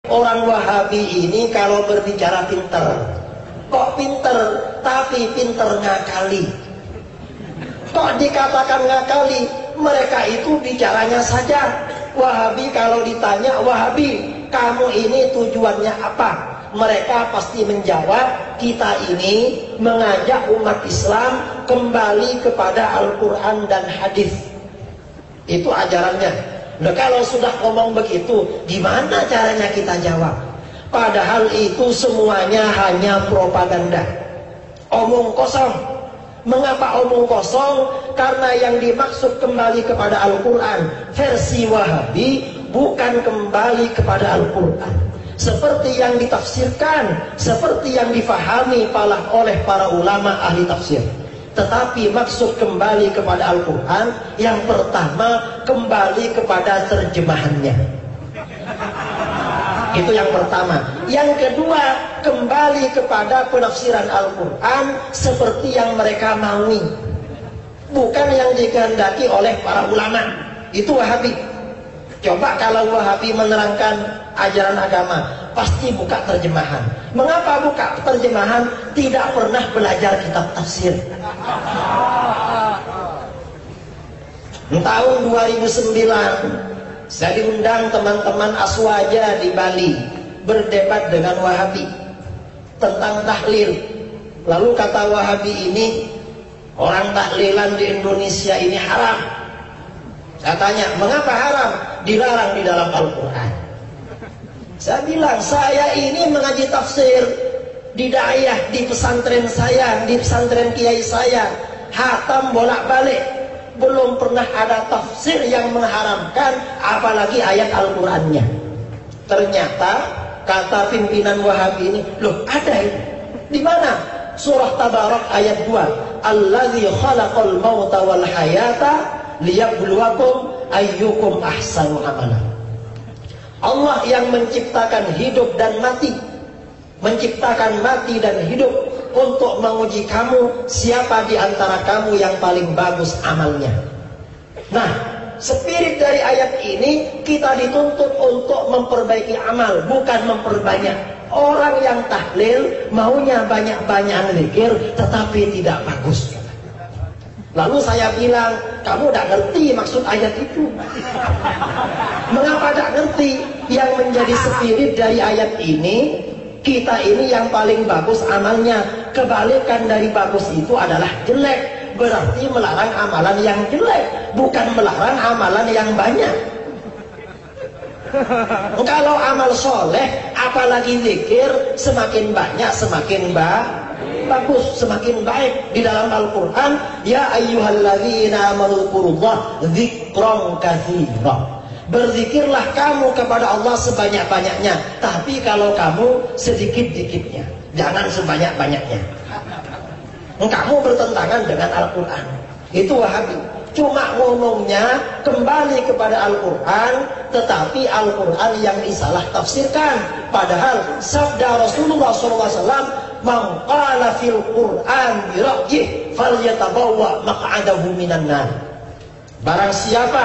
Orang Wahabi ini kalau berbicara pinter, kok pinter, tapi pinter ngakali. Kok dikatakan ngakali? Mereka itu bicaranya saja. Wahabi kalau ditanya, Wahabi, kamu ini tujuannya apa? Mereka pasti menjawab, kita ini mengajak umat Islam kembali kepada Al-Quran dan hadis. Itu ajarannya. Nah, kalau sudah ngomong begitu, gimana caranya kita jawab? Padahal itu semuanya hanya propaganda, omong kosong. Mengapa omong kosong? Karena yang dimaksud kembali kepada Al-Quran versi Wahabi bukan kembali kepada Al-Quran seperti yang ditafsirkan, seperti yang difahami oleh para ulama ahli tafsir. Tetapi maksud kembali kepada Al-Quran, yang pertama kembali kepada terjemahannya. Itu yang pertama. Yang kedua, kembali kepada penafsiran Al-Quran seperti yang mereka maui, bukan yang dikehendaki oleh para ulama. Itu Wahabi. Coba kalau Wahabi menerangkan ajaran agama, pasti buka terjemahan. Mengapa buka terjemahan? Tidak pernah belajar kitab tafsir. Tahun 2009 saya diundang teman-teman Aswaja di Bali berdebat dengan Wahabi tentang tahlil. Lalu kata Wahabi ini, orang tahlilan di Indonesia ini haram. Saya tanya, mengapa haram? Dilarang di dalam Al-Quran. Saya bilang, saya ini mengaji tafsir di daiyah, di pesantren saya, di pesantren kiai saya, hatam bolak-balik, belum pernah ada tafsir yang mengharamkan, apalagi ayat Al-Qurannya. Ternyata kata pimpinan Wahabi ini, loh ada ini. Di mana? Surah Tabarak ayat 2. Allazi khalaqal mauta wal hayata liyabluwakum ayyukum ahsanu amala. Allah yang menciptakan hidup dan mati, menciptakan mati dan hidup untuk menguji kamu, siapa di antara kamu yang paling bagus amalnya. Nah, spirit dari ayat ini kita dituntut untuk memperbaiki amal, bukan memperbanyak. Orang yang tahlil maunya banyak-banyak zikir tetapi tidak bagus. Lalu saya bilang, kamu tidak ngerti maksud ayat itu. Mengapa tidak ngerti? Yang menjadi spirit dari ayat ini, kita ini yang paling bagus amalnya. Kebalikan dari bagus itu adalah jelek. Berarti melarang amalan yang jelek, bukan melarang amalan yang banyak. Kalau amal soleh, apalagi zikir, semakin banyak semakin bagus, semakin baik. Di dalam Al-Quran, ya ayyuhalladzina amanu dzkurullah dzikran katsira. Berzikirlah kamu kepada Allah sebanyak-banyaknya, tapi kalau kamu sedikit-dikitnya, jangan sebanyak-banyaknya. Kamu bertentangan dengan Al-Quran. Itu Wahabi. Cuma ngomongnya kembali kepada Al-Quran, tetapi Al-Quran yang disalah tafsirkan. Padahal sabda Rasulullah SAW, man qala fil Quran bi ra'yih falyatabawwa maq'adahu minan nar. Barang siapa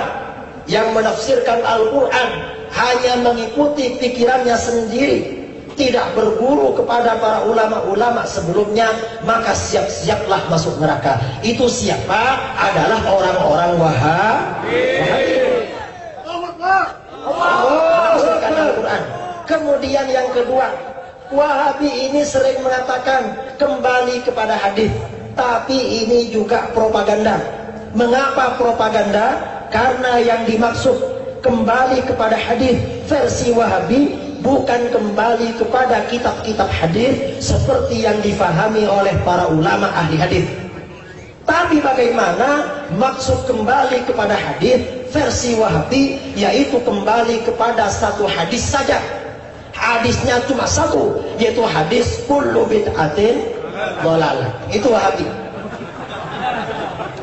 yang menafsirkan Al-Quran hanya mengikuti pikirannya sendiri, tidak berguru kepada para ulama-ulama sebelumnya, maka siap-siaplah masuk neraka. Itu siapa? Adalah orang-orang Wahabi. Al-Quran. Kemudian yang kedua, Wahabi ini sering mengatakan kembali kepada hadis, tapi ini juga propaganda. Mengapa propaganda? Karena yang dimaksud kembali kepada hadis versi Wahabi bukan kembali kepada kitab-kitab hadis seperti yang difahami oleh para ulama ahli hadis. Tapi bagaimana maksud kembali kepada hadis versi Wahabi? Yaitu kembali kepada satu hadis saja. Hadisnya cuma satu, yaitu hadis kullu bid'atin dhalalah. Itu Wahabi.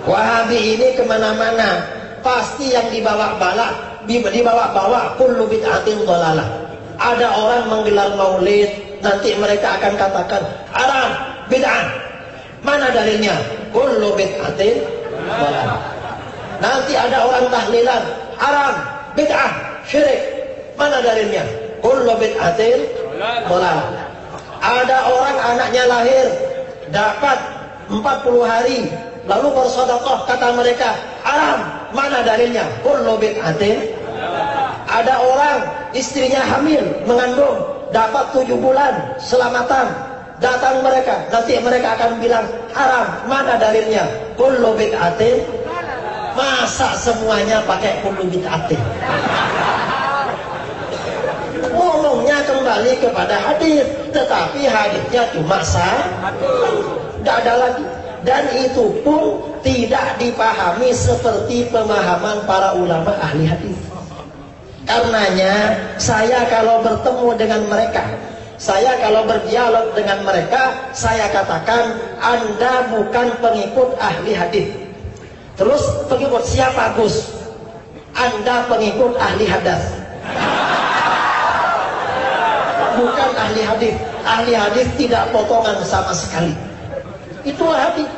Wahabi ini kemana-mana pasti yang dibawa-bawa kullu bid'atin dhalalah. Ada orang menggelar maulid, nanti mereka akan katakan haram, bid'ah. Mana dalilnya? Kullu bid'atin dhalalah. Nanti ada orang tahlilan, haram, bid'ah, syirik. Mana dalilnya? kullu bid'atin dhalalah. Ada orang anaknya lahir dapat 40 hari lalu bersedekah, kata mereka haram. Mana dalilnya? Kullu bid'atin. Ada orang istrinya hamil mengandung dapat 7 bulan selamatan, datang mereka, nanti mereka akan bilang haram. Mana dalilnya? Kullu bid'atin. Masa semuanya pakai kullu bid'atin? Ngomongnya kembali kepada hadis, tetapi hadisnya cuma tidak ada lagi. Dan itu pun tidak dipahami seperti pemahaman para ulama ahli hadis. Karenanya saya kalau bertemu dengan mereka, saya kalau berdialog dengan mereka, saya katakan Anda bukan pengikut ahli hadis. Terus pengikut siapa, Gus? Anda pengikut ahli hadas. Bukan ahli hadis. Ahli hadis tidak potongan sama sekali. Itu hadis.